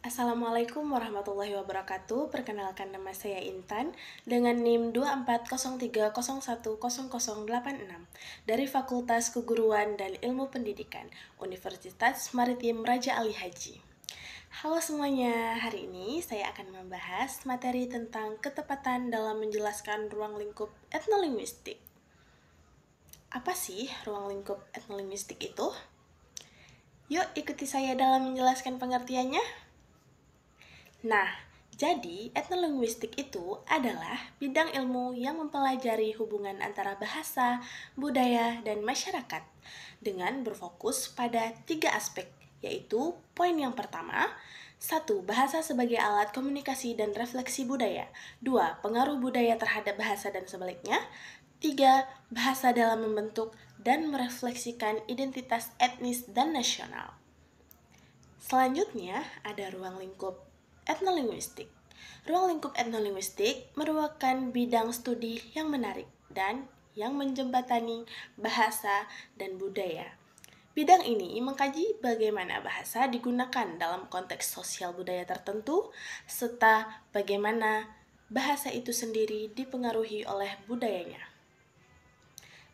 Assalamualaikum warahmatullahi wabarakatuh. Perkenalkan, nama saya Intan dengan NIM 2403010086 dari Fakultas Keguruan dan Ilmu Pendidikan Universitas Maritim Raja Ali Haji. Halo semuanya, hari ini saya akan membahas materi tentang ketepatan dalam menjelaskan ruang lingkup etnolinguistik. Apa sih ruang lingkup etnolinguistik itu? Yuk ikuti saya dalam menjelaskan pengertiannya. Nah, jadi etnolinguistik itu adalah bidang ilmu yang mempelajari hubungan antara bahasa, budaya, dan masyarakat dengan berfokus pada 3 aspek, yaitu poin yang pertama, 1. Bahasa sebagai alat komunikasi dan refleksi budaya. 2. Pengaruh budaya terhadap bahasa dan sebaliknya. 3. Bahasa dalam membentuk dan merefleksikan identitas etnis dan nasional. Selanjutnya, ada ruang lingkup etnolinguistik. Ruang lingkup etnolinguistik merupakan bidang studi yang menarik dan yang menjembatani bahasa dan budaya. Bidang ini mengkaji bagaimana bahasa digunakan dalam konteks sosial budaya tertentu, serta bagaimana bahasa itu sendiri dipengaruhi oleh budayanya.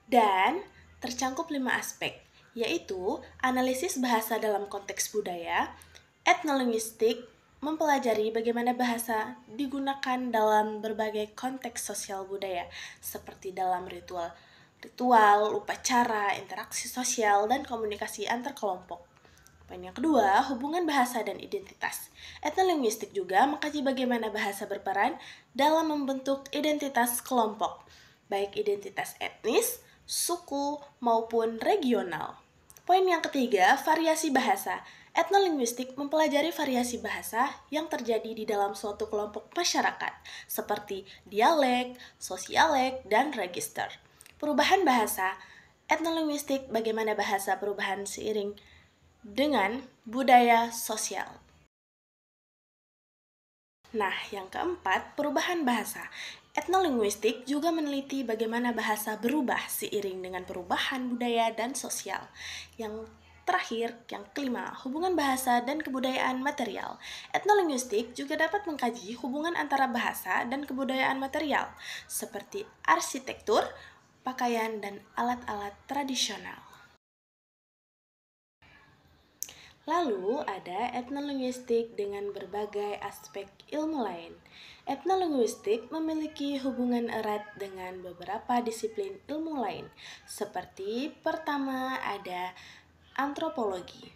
Dan tercangkup 5 aspek, yaitu analisis bahasa dalam konteks budaya, etnolinguistik, mempelajari bagaimana bahasa digunakan dalam berbagai konteks sosial budaya, seperti dalam ritual, upacara, interaksi sosial, dan komunikasi antar kelompok. Poin yang kedua, hubungan bahasa dan identitas. Etnolinguistik juga mengkaji bagaimana bahasa berperan dalam membentuk identitas kelompok, baik identitas etnis, suku, maupun regional. Poin yang ketiga, variasi bahasa. Etnolinguistik mempelajari variasi bahasa yang terjadi di dalam suatu kelompok masyarakat, seperti dialek, sosialek, dan register. Perubahan bahasa. Etnolinguistik bagaimana bahasa perubahan seiring dengan budaya sosial. Nah, yang keempat, perubahan bahasa. Etnolinguistik juga meneliti bagaimana bahasa berubah seiring dengan perubahan budaya dan sosial. Yang terakhir, yang kelima, hubungan bahasa dan kebudayaan material. Etnolinguistik juga dapat mengkaji hubungan antara bahasa dan kebudayaan material, seperti arsitektur, pakaian, dan alat-alat tradisional. Lalu ada etnolinguistik dengan berbagai aspek ilmu lain. Etnolinguistik memiliki hubungan erat dengan beberapa disiplin ilmu lain, seperti pertama ada antropologi.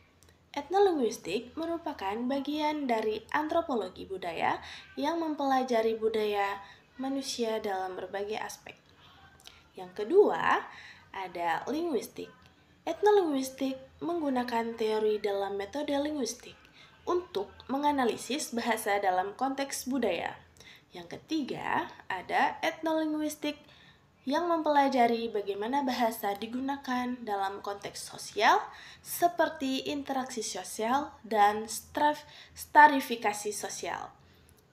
Etnolinguistik merupakan bagian dari antropologi budaya yang mempelajari budaya manusia dalam berbagai aspek. Yang kedua, ada linguistik. Etnolinguistik menggunakan teori dalam metode linguistik untuk menganalisis bahasa dalam konteks budaya. Yang ketiga, ada etnolinguistik yang mempelajari bagaimana bahasa digunakan dalam konteks sosial seperti interaksi sosial dan stratifikasi sosial.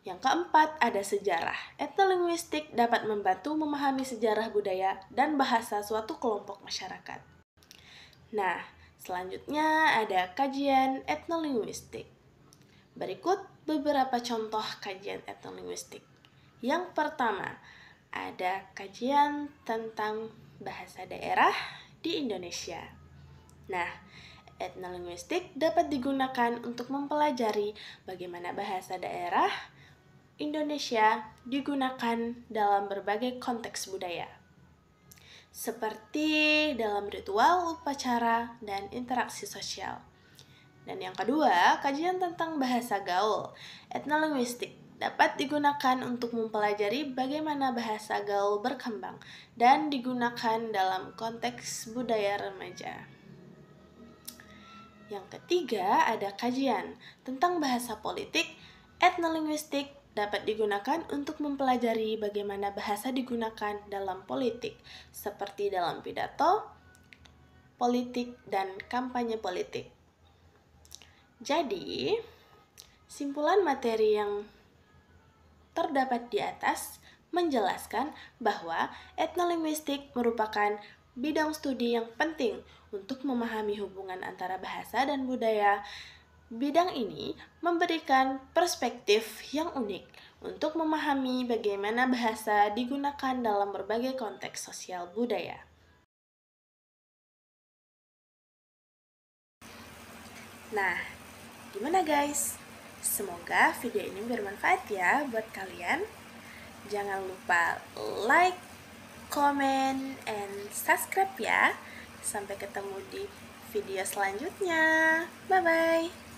Yang keempat, ada sejarah. Etnolinguistik dapat membantu memahami sejarah budaya dan bahasa suatu kelompok masyarakat. Nah, selanjutnya ada kajian etnolinguistik. Berikut beberapa contoh kajian etnolinguistik. Yang pertama, ada kajian tentang bahasa daerah di Indonesia. Nah, etnolinguistik dapat digunakan untuk mempelajari bagaimana bahasa daerah Indonesia digunakan dalam berbagai konteks budaya, seperti dalam ritual, upacara, dan interaksi sosial. Dan yang kedua, kajian tentang bahasa gaul. Etnolinguistik dapat digunakan untuk mempelajari bagaimana bahasa gaul berkembang dan digunakan dalam konteks budaya remaja. Yang ketiga, ada kajian tentang bahasa politik. Etnolinguistik dapat digunakan untuk mempelajari bagaimana bahasa digunakan dalam politik, seperti dalam pidato, politik, dan kampanye politik. Jadi, simpulan materi yang terdapat di atas menjelaskan bahwa etnolinguistik merupakan bidang studi yang penting untuk memahami hubungan antara bahasa dan budaya Bidang ini memberikan perspektif yang unik untuk memahami bagaimana bahasa digunakan dalam berbagai konteks sosial budaya. Nah, gimana guys? Semoga video ini bermanfaat ya buat kalian. Jangan lupa like, comment, and subscribe ya. Sampai ketemu di video selanjutnya. Bye-bye.